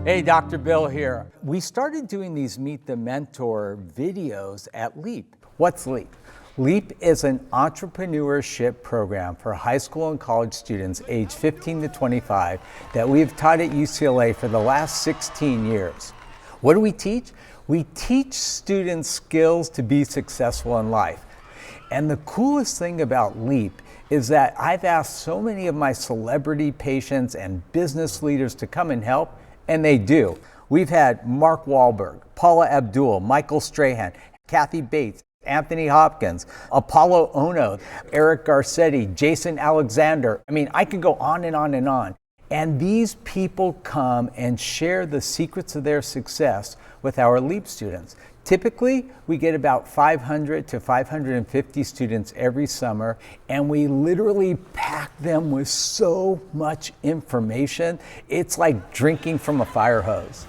Hey, Dr. Bill here. We started doing these Meet the Mentor videos at LEAP. What's LEAP? LEAP is an entrepreneurship program for high school and college students aged 15 to 25 that we've taught at UCLA for the last 16 years. What do we teach? We teach students skills to be successful in life. And the coolest thing about LEAP is that I've asked so many of my celebrity patients and business leaders to come and help, and they do. We've had Mark Wahlberg, Paula Abdul, Michael Strahan, Kathy Bates, Anthony Hopkins, Apollo Ono, Eric Garcetti, Jason Alexander. I mean, I could go on and on and on. And these people come and share the secrets of their success with our LEAP students. Typically, we get about 500 to 550 students every summer, and we literally pack them with so much information. It's like drinking from a fire hose.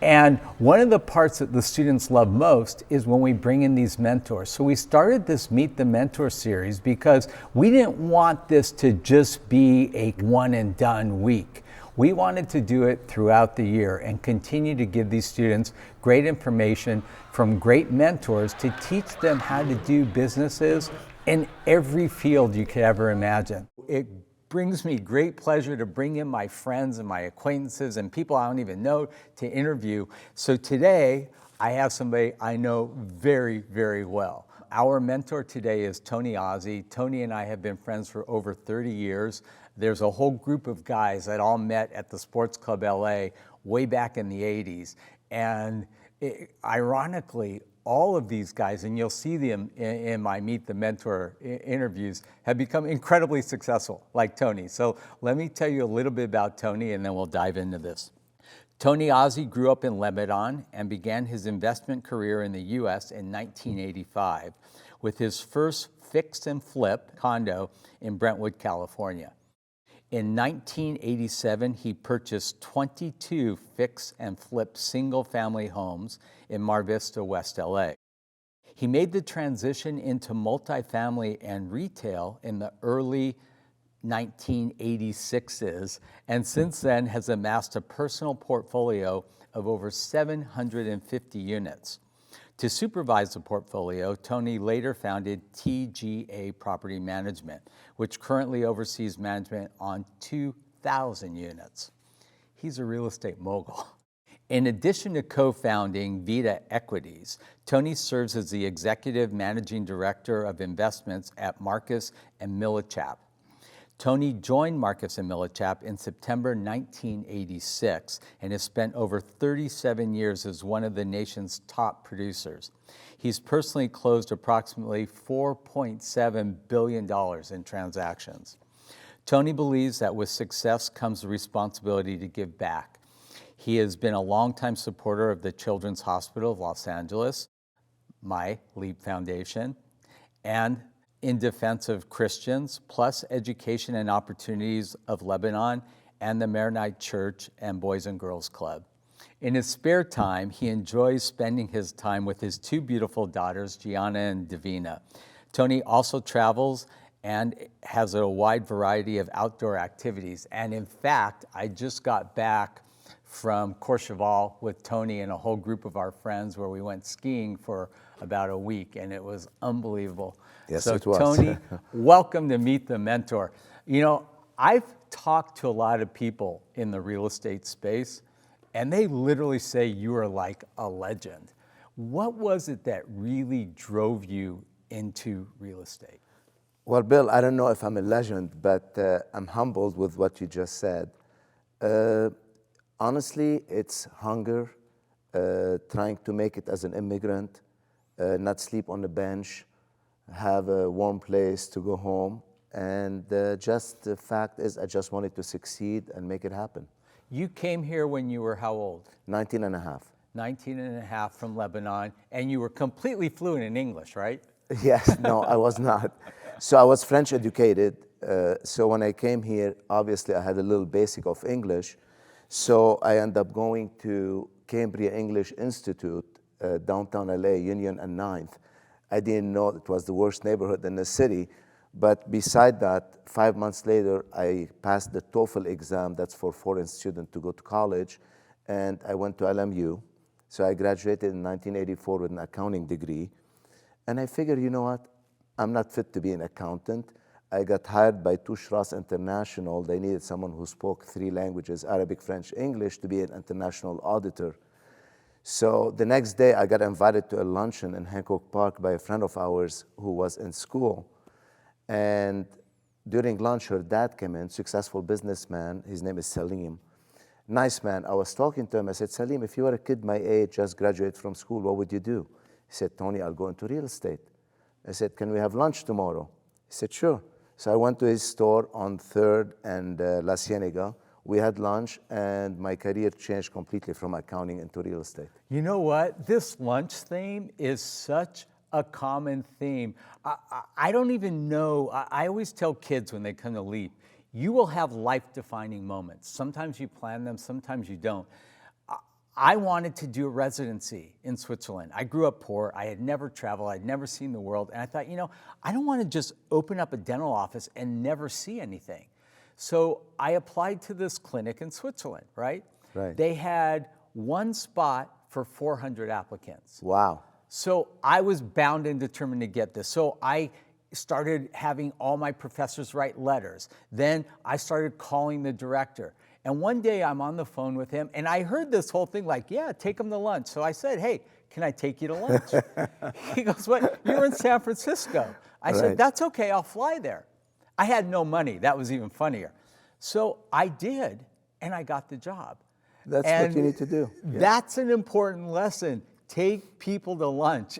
And one of the parts that the students love most is when we bring in these mentors. So we started this Meet the Mentor series because we didn't want this to just be a one and done week. We wanted to do it throughout the year and continue to give these students great information from great mentors to teach them how to do businesses in every field you could ever imagine. It brings me great pleasure to bring in my friends and my acquaintances and people I don't even know to interview. So today, I have somebody I know very, very well. Our mentor today is Tony Azzi. Tony and I have been friends for over 30 years. There's a whole group of guys that all met at the Sports Club LA way back in the 80s. And ironically, all of these guys, and you'll see them in my Meet the Mentor interviews, have become incredibly successful, like Tony. So let me tell you a little bit about Tony, and then we'll dive into this. Tony Azzi grew up in Lebanon and began his investment career in the U.S. in 1985 with his first fix and flip condo in Brentwood, California. In 1987, he purchased 22 fix and flip single-family homes in Mar Vista, West LA. He made the transition into multifamily and retail in the early 1986s, and since then has amassed a personal portfolio of over 750 units. To supervise the portfolio, Tony later founded TGA Property Management, which currently oversees management on 2,000 units. He's a real estate mogul. In addition to co-founding Vita Equities, Tony serves as the executive managing director of investments at Marcus Millichap. Tony joined Marcus Millichap in September 1986 and has spent over 37 years as one of the nation's top producers. He's personally closed approximately $4.7 billion in transactions. Tony believes that with success comes the responsibility to give back. He has been a longtime supporter of the Children's Hospital of Los Angeles, my LEAP Foundation, and in defense of Christians, plus education and opportunities of Lebanon and the Maronite Church and Boys and Girls Club. In his spare time, he enjoys spending his time with his two beautiful daughters, Gianna and Davina. Tony also travels and has a wide variety of outdoor activities. And in fact, I just got back from Courchevel with Tony and a whole group of our friends where we went skiing for about a week, and it was unbelievable. Yes, so it was. Tony, welcome to Meet the Mentor. You know, I've talked to a lot of people in the real estate space, and they literally say you are like a legend. What was it that really drove you into real estate? Well, Bill, I don't know if I'm a legend, but I'm humbled with what you just said. Honestly, it's hunger, trying to make it as an immigrant, not sleep on the bench, have a warm place to go home. And just the fact is, I just wanted to succeed and make it happen. You came here when you were how old? 19 and a half. 19 and a half from Lebanon, and you were completely fluent in English, right? Yes, no, I was not. So I was French educated. So when I came here, obviously I had a little basic of English. So I ended up going to Cambria English Institute, downtown LA, Union and 9th. I didn't know it was the worst neighborhood in the city. But beside that, 5 months later, I passed the TOEFL exam. That's for foreign students to go to college. and I went to LMU. So I graduated in 1984 with an accounting degree. And I figured, you know what? I'm not fit to be an accountant. I got hired by Touche Ross International. They needed someone who spoke 3 languages, Arabic, French, English, to be an international auditor. So the next day, I got invited to a luncheon in Hancock Park by a friend of ours who was in school. And during lunch, her dad came in, successful businessman. His name is Salim. Nice man. I was talking to him. I said, Salim, if you were a kid my age, just graduated from school, what would you do? He said, Tony, I'll go into real estate. I said, can we have lunch tomorrow? He said, sure. So I went to his store on 3rd and La Cienega. We had lunch, and my career changed completely from accounting into real estate. You know what? This lunch theme is such a common theme. I don't even know. I always tell kids when they come to Leap, you will have life-defining moments. Sometimes you plan them, sometimes you don't. I wanted to do a residency in Switzerland. I grew up poor. I had never traveled. I'd never seen the world. And I thought, you know, I don't want to just open up a dental office and never see anything. So I applied to this clinic in Switzerland, right? Right. They had 1 spot for 400 applicants. Wow. So I was bound and determined to get this. So I started having all my professors write letters. Then I started calling the director. And one day I'm on the phone with him, and I heard this whole thing like, yeah, take him to lunch. So I said, hey, can I take you to lunch? He goes, what? You're in San Francisco. I said, that's okay, I'll fly there. I had no money. That was even funnier. So I did, and I got the job. That's what you need to do. Yeah. That's an important lesson. Take people to lunch.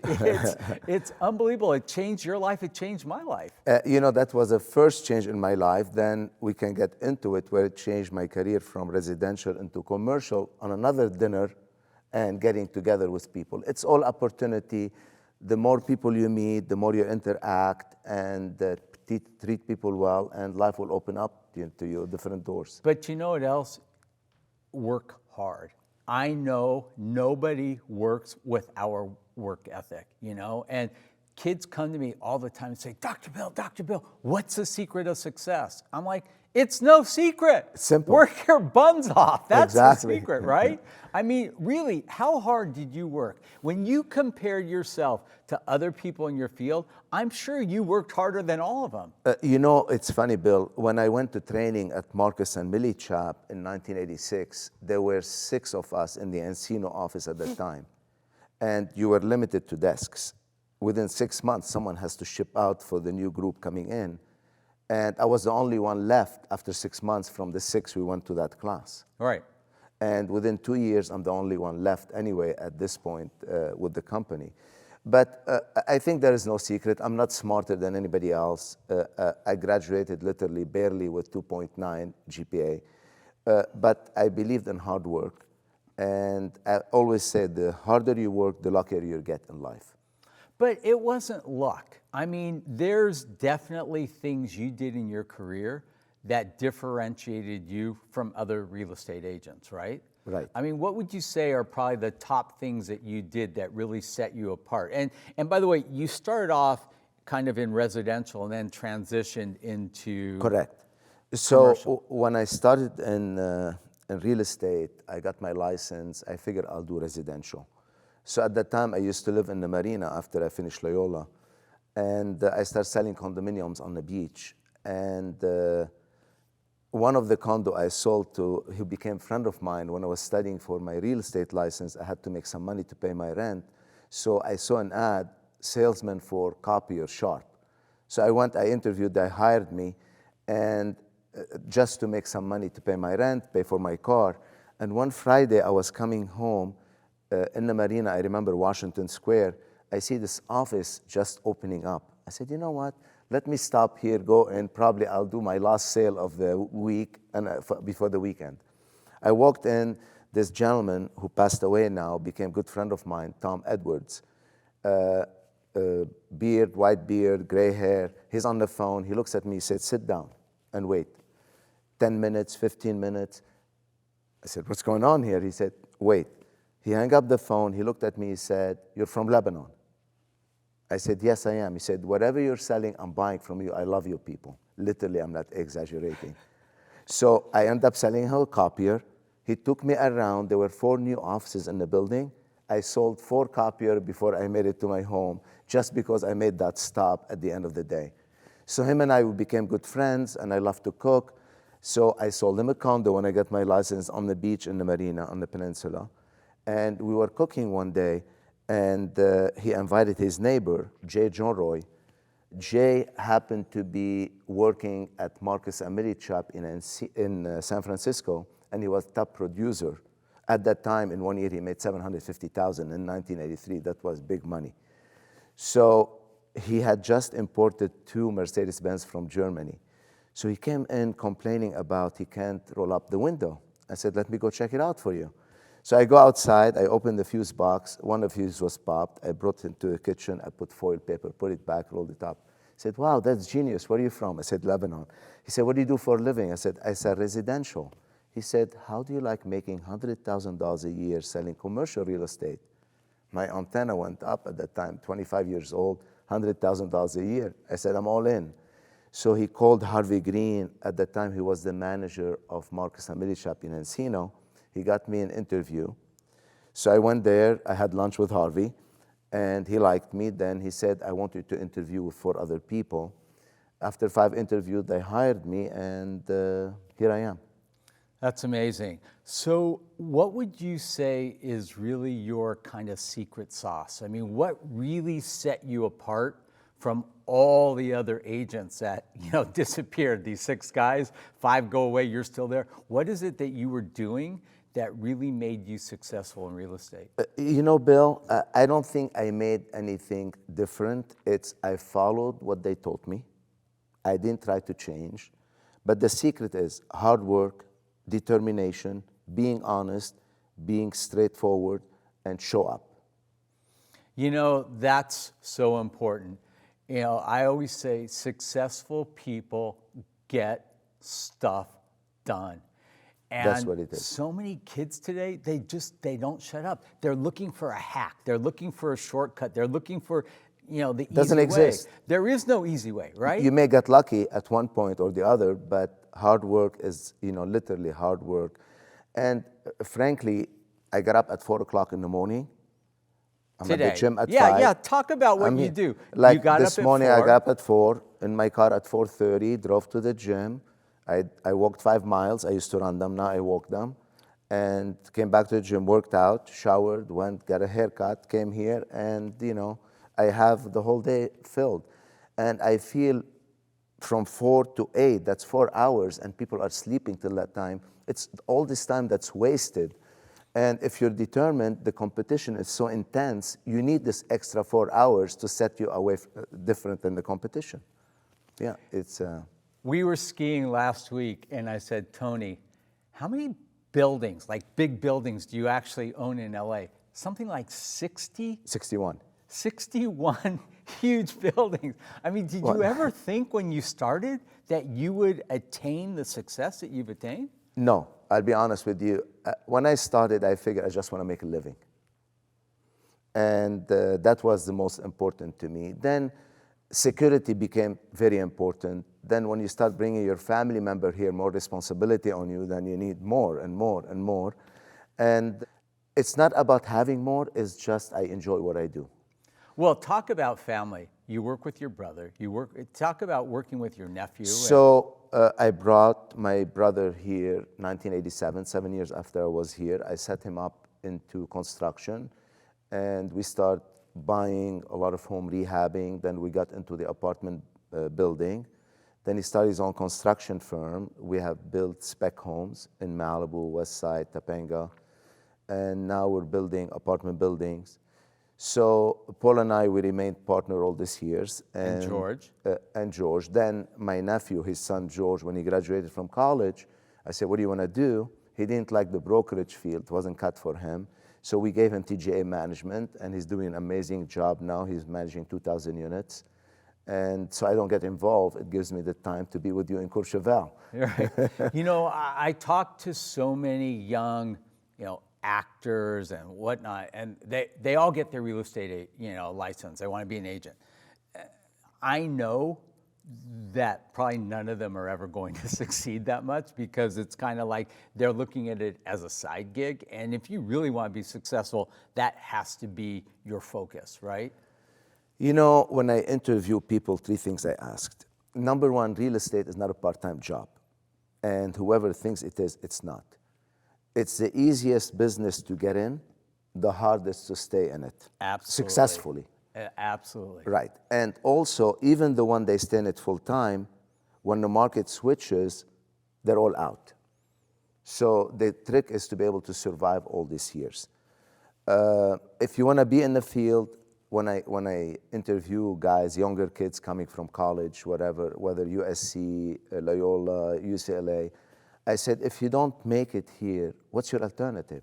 It's unbelievable. It changed your life. It changed my life. You know, that was the first change in my life. Then we can get into it, where it changed my career from residential into commercial on another dinner and getting together with people. It's all opportunity. The more people you meet, the more you interact and treat people well, and life will open up to you different doors. But you know what else? Work hard. I know nobody works with our work ethic, you know, and kids come to me all the time and say, Dr. Bill, what's the secret of success? I'm like, it's no secret. It's simple. Work your buns off. That's Exactly. the secret, right? I mean, really, how hard did you work? When you compared yourself to other people in your field, I'm sure you worked harder than all of them. You know, it's funny, Bill. When I went to training at Marcus and Millichap in 1986, there were 6 of us in the Encino office at the time. And you were limited to desks. Within 6 months, someone has to ship out for the new group coming in. And I was the only one left after 6 months from the 6 we went to that class. Right. And within 2 years, I'm the only one left anyway at this point with the company. But I think there is no secret. I'm not smarter than anybody else. I graduated literally barely with 2.9 GPA. But I believed in hard work. And I always said, the harder you work, the luckier you get in life. But it wasn't luck. I mean, there's definitely things you did in your career that differentiated you from other real estate agents, right? Right. I mean, what would you say are probably the top things that you did that really set you apart? And by the way, you started off kind of in residential and then transitioned into Correct. So commercial. when I started in real estate, I got my license. I figured I'll do residential. So at that time, I used to live in the marina after I finished Loyola. And I started selling condominiums on the beach. And one of the condo I sold to, who became a friend of mine when I was studying for my real estate license, I had to make some money to pay my rent. So I saw an ad, salesman for copier sharp. So I went, I interviewed, they hired me, and just to make some money to pay my rent, pay for my car. And one Friday I was coming home in the marina, I remember Washington Square, I see this office just opening up. I said, you know what? Let me stop here, go in. Probably I'll do my last sale of the week and before the weekend. I walked in. This gentleman who passed away now became a good friend of mine, Tom Edwards. Beard, white beard, gray hair. He's on the phone. He looks at me. He said, sit down and wait. 10 minutes, 15 minutes. I said, what's going on here? He said, wait. He hung up the phone. He looked at me. He said, you're from Lebanon. I said, yes, I am. He said, whatever you're selling, I'm buying from you. I love you people. Literally, I'm not exaggerating. So I ended up selling her a copier. He took me around. There were 4 new offices in the building. I sold 4 copiers before I made it to my home, just because I made that stop at the end of the day. So him and I, we became good friends, and I love to cook. So I sold him a condo when I got my license on the beach in the marina on the peninsula. And we were cooking one day, and he invited his neighbor, Jay Johnroy. Jay happened to be working at Marcus Millichap in San Francisco, and he was top producer. At that time, in 1 year, he made $750,000 in 1983. That was big money. So he had just imported 2 Mercedes-Benz from Germany. So he came in complaining about he can't roll up the window. I said, let me go check it out for you. So I go outside, I opened the fuse box. One of the fuses was popped. I brought it into the kitchen. I put foil paper, put it back, rolled it up. He said, wow, that's genius. Where are you from? I said, Lebanon. He said, what do you do for a living? I said, residential. He said, how do you like making $100,000 a year selling commercial real estate? My antenna went up at that time, 25 years old, $100,000 a year. I said, I'm all in. So he called Harvey Green. At that time, he was the manager of Marcus Millichap in Encino. He got me an interview. So I went there. I had lunch with Harvey, and he liked me. Then he said, I want you to interview with 4 other people. After 5 interviews, they hired me, and here I am. That's amazing. So what would you say is really your kind of secret sauce? I mean, what really set you apart from all the other agents that, disappeared? These 6 guys, 5 go away, you're still there. What is it that you were doing that really made you successful in real estate? Bill, I don't think I made anything different. I followed what they taught me. I didn't try to change. But the secret is hard work, determination, being honest, being straightforward, and show up. That's so important. I always say successful people get stuff done. And that's what it is. So many kids today, they don't shut up. They're looking for a hack. They're looking for a shortcut. They're looking for, the Doesn't easy exist. way. There is no easy way, right? You may get lucky at one point or the other, but hard work is, literally hard work. And frankly, I got up at 4 o'clock in the morning. I'm Today. at the gym at 5. Yeah, talk about what you do. Like you got this up morning, at 4. I got up at 4, in my car at 4:30, drove to the gym. I walked 5 miles. I used to run them, now I walk them. And came back to the gym, worked out, showered, went, got a haircut, came here, and, I have the whole day filled. And I feel from 4 to 8, that's 4 hours, and people are sleeping till that time. It's all this time that's wasted. And if you're determined, the competition is so intense, you need this extra 4 hours to set you away different than the competition. Yeah, it's... We were skiing last week, and I said, Tony, how many buildings, like big buildings, do you actually own in LA? Something like 60? 61. 61 huge buildings. I mean, did you ever think when you started that you would attain the success that you've attained? No, I'll be honest with you. When I started, I figured I just want to make a living. And that was the most important to me. Then security became very important. Then when you start bringing your family member here, more responsibility on you, then you need more and more and more. And it's not about having more, it's just I enjoy what I do. Well, talk about family. You work with your brother. Talk about working with your nephew. So I brought my brother here 1987, 7 years after I was here. I set him up into construction, and we start buying a lot of home rehabbing. Then we got into the apartment building. Then he started his own construction firm. We have built spec homes in Malibu, West Side, Topanga, and now we're building apartment buildings. So Paul and I, we remained partner all these years. And George. And George. Then my nephew, his son George, when he graduated from college, I said, what do you want to do? He didn't like the brokerage field. It wasn't cut for him. So we gave him TGA management, and he's doing an amazing job now. He's managing 2,000 units. And so I don't get involved. It gives me the time to be with you in Courchevel. Right. I talk to so many young, actors and whatnot, and they all get their real estate, license. They want to be an agent. I know that probably none of them are ever going to succeed that much, because it's kind of like they're looking at it as a side gig. And if you really want to be successful, that has to be your focus, right? You know, when I interview people, three things I asked. Number one, real estate is not a part-time job. And whoever thinks it is, it's not. It's the easiest business to get in, the hardest to stay in it. Absolutely. Successfully. Absolutely. Right. And also, even the one they stay in it full time, when the market switches, they're all out. So the trick is to be able to survive all these years. If you want to be in the field, when I interview guys, younger kids coming from college, whatever, whether USC, Loyola, UCLA, I said, if you don't make it here, what's your alternative?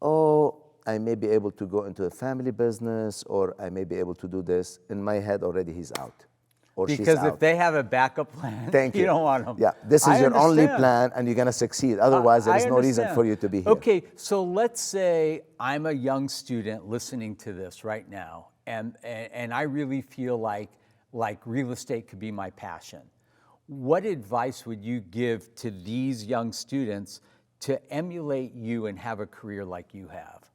Oh, I may be able to go into a family business, or I may be able to do this. In my head already, he's out. Or she's Because out. if they have a backup plan, Thank you. you don't want them. Yeah, this is I your only understand. plan, and you're going to succeed. Otherwise, there is no reason understand. for you to be here. Okay, so let's say I'm a young student listening to this right now, and I really feel like real estate could be my passion. What advice would you give to these young students to emulate you and have a career like you have?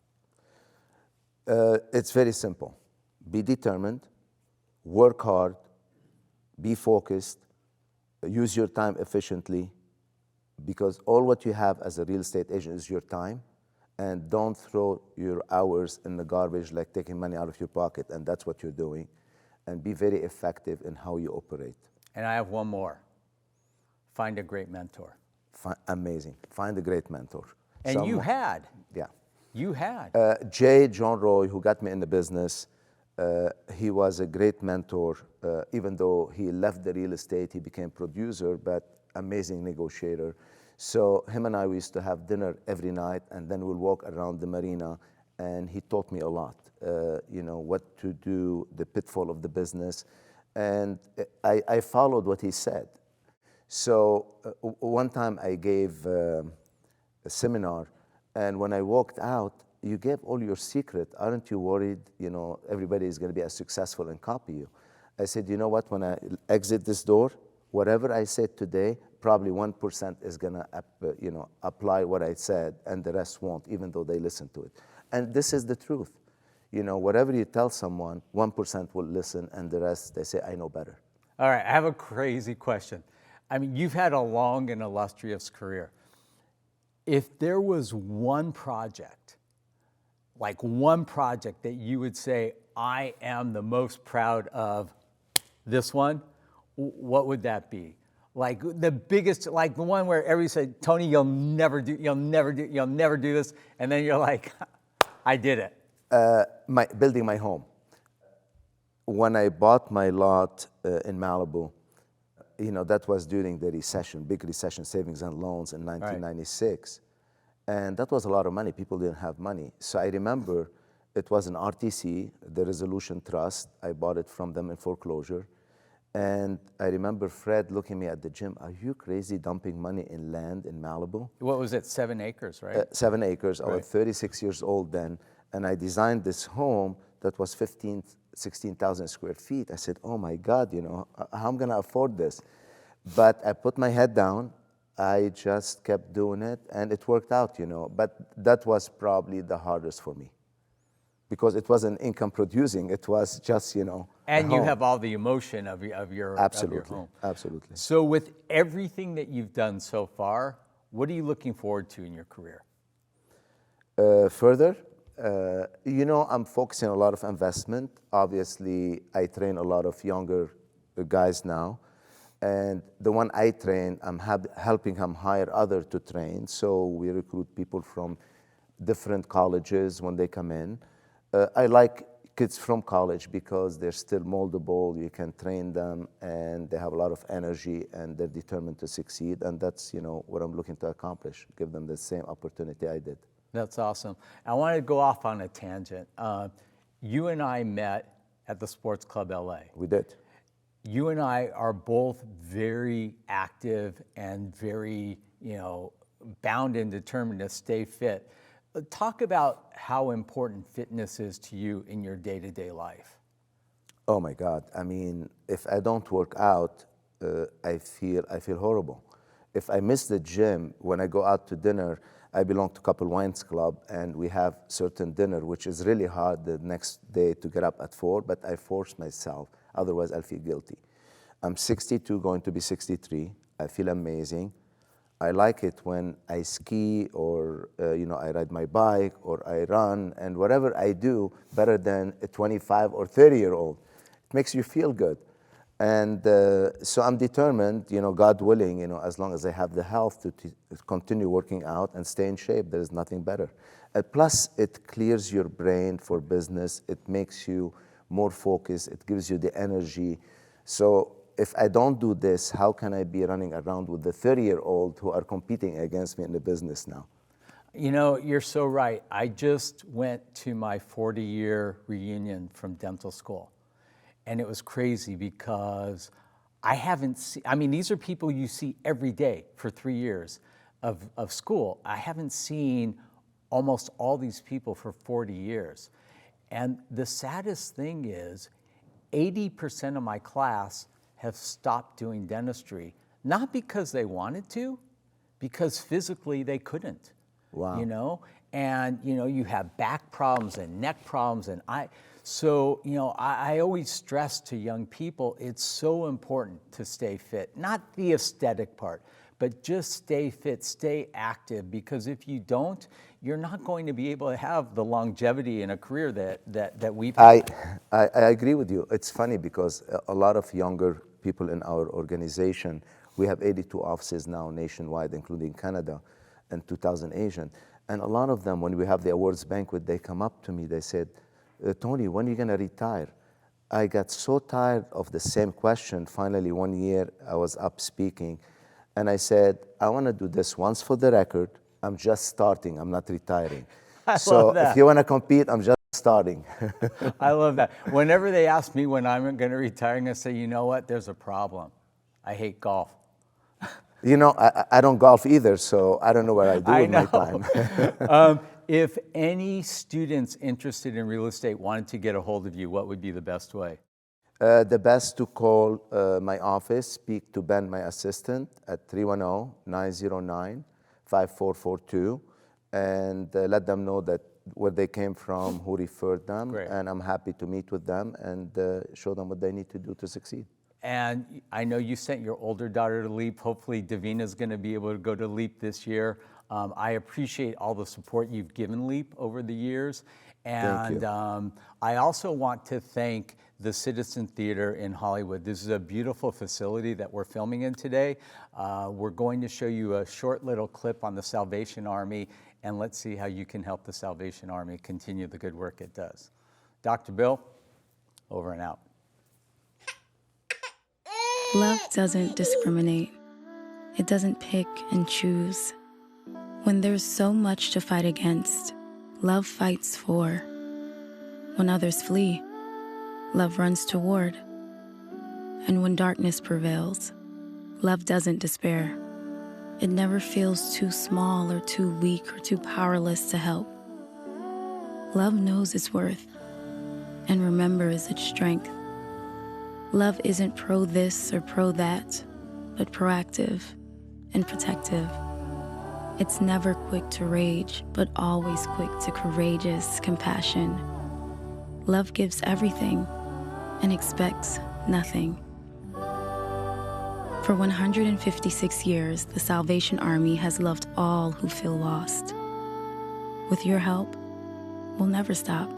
It's very simple. Be determined, work hard, be focused, use your time efficiently, because all what you have as a real estate agent is your time, and don't throw your hours in the garbage like taking money out of your pocket, and that's what you're doing, and be very effective in how you operate. And I have one more. Find a great mentor. Amazing. Find a great mentor. And you had. Yeah. You had. John Roy, who got me in the business, he was a great mentor. Even though he left the real estate, he became producer, but amazing negotiator. So him and I, we used to have dinner every night, and then we'll walk around the marina, and he taught me a lot, what to do, the pitfall of the business. And I followed what he said. So one time I gave a seminar, and when I walked out, you gave all your secret. Aren't you worried, everybody is going to be as successful and copy you? I said, you know what, when I exit this door, whatever I said today, probably 1% is going to apply what I said, and the rest won't, even though they listen to it. And this is the truth. Whatever you tell someone, 1% will listen, and the rest, they say, I know better. All right, I have a crazy question. I mean, you've had a long and illustrious career. If there was one project that you would say, I am the most proud of this one, what would that be? Like the biggest, like the one where everybody said, Tony, you'll never do this. And then you're like, I did it. Building my home. When I bought my lot in Malibu, that was during the recession, big recession, savings and loans in 1996. Right. And that was a lot of money. People didn't have money. So I remember it was an RTC, the Resolution Trust. I bought it from them in foreclosure. And I remember Fred looking at me at the gym, are you crazy dumping money in land in Malibu? What was it, 7 acres, right? 7 acres. Right. I was 36 years old then. And I designed this home that was 16,000 square feet. I said, oh my God, how am I gonna afford this? But I put my head down. I just kept doing it, and it worked out, But that was probably the hardest for me, because it wasn't income producing. It was just, And you have all the emotion of your home. Absolutely. So with everything that you've done so far, what are you looking forward to in your career? Further, I'm focusing on a lot of investment. Obviously, I train a lot of younger guys now. And the one I train, I'm helping him hire others to train. So we recruit people from different colleges when they come in. I like kids from college because they're still moldable. You can train them, and they have a lot of energy, and they're determined to succeed. And that's, what I'm looking to accomplish, give them the same opportunity I did. That's awesome. I wanted to go off on a tangent. You and I met at the Sports Club LA. We did. You and I are both very active and very, bound and determined to stay fit. Talk about how important fitness is to you in your day-to-day life. Oh my God. I mean, if I don't work out, I feel horrible. If I miss the gym, when I go out to dinner, I belong to Couple Wines Club, and we have certain dinner, which is really hard the next day to get up at 4, but I force myself, otherwise I'll feel guilty. I'm 62, going to be 63. I feel amazing. I like it when I ski or I ride my bike or I run, and whatever I do, better than a 25 or 30-year-old. It makes you feel good. And so I'm determined, God willing, as long as I have the health to continue working out and stay in shape, there is nothing better. Plus, it clears your brain for business. It makes you more focused. It gives you the energy. So if I don't do this, how can I be running around with the 30-year-old who are competing against me in the business now? You're so right. I just went to my 40-year reunion from dental school. And it was crazy because I haven't seen, these are people you see every day for 3 years of school. I haven't seen almost all these people for 40 years. And the saddest thing is 80% of my class have stopped doing dentistry, not because they wanted to, because physically they couldn't. Wow. And you have back problems and neck problems, and I always stress to young people, it's so important to stay fit, not the aesthetic part, but just stay fit, stay active, because if you don't, you're not going to be able to have the longevity in a career that we've had. I agree with you. It's funny because a lot of younger people in our organization, we have 82 offices now nationwide, including Canada, and 2,000 Asian. And a lot of them, when we have the awards banquet, they come up to me, they said, Tony, when are you gonna retire? I got so tired of the same question. Finally, one year I was up speaking, and I said, I wanna do this once for the record. I'm just starting, I'm not retiring. Love that. If you wanna compete, I'm just starting. I love that. Whenever they ask me when I'm gonna retire, I'm gonna say, you know what, there's a problem. I hate golf. I don't golf either, so I don't know what I do with my time. If any students interested in real estate wanted to get a hold of you, what would be the best way? The best to call my office, speak to Ben, my assistant, at 310-909-5442, and let them know that where they came from, who referred them, Great. And I'm happy to meet with them and show them what they need to do to succeed. And I know you sent your older daughter to LEAP. Hopefully Davina's going to be able to go to LEAP this year. I appreciate all the support you've given LEAP over the years. And Thank you. I also want to thank the Citizen Theater in Hollywood. This is a beautiful facility that we're filming in today. We're going to show you a short little clip on the Salvation Army, and let's see how you can help the Salvation Army continue the good work it does. Dr. Bill, over and out. Love doesn't discriminate. It doesn't pick and choose. When there's so much to fight against, love fights for. When others flee, love runs toward. And when darkness prevails, love doesn't despair. It never feels too small or too weak or too powerless to help. Love knows its worth and remembers its strength. Love isn't pro this or pro that, but proactive and protective. It's never quick to rage, but always quick to courageous compassion. Love gives everything and expects nothing. For 156 years, the Salvation Army has loved all who feel lost. With your help, we'll never stop.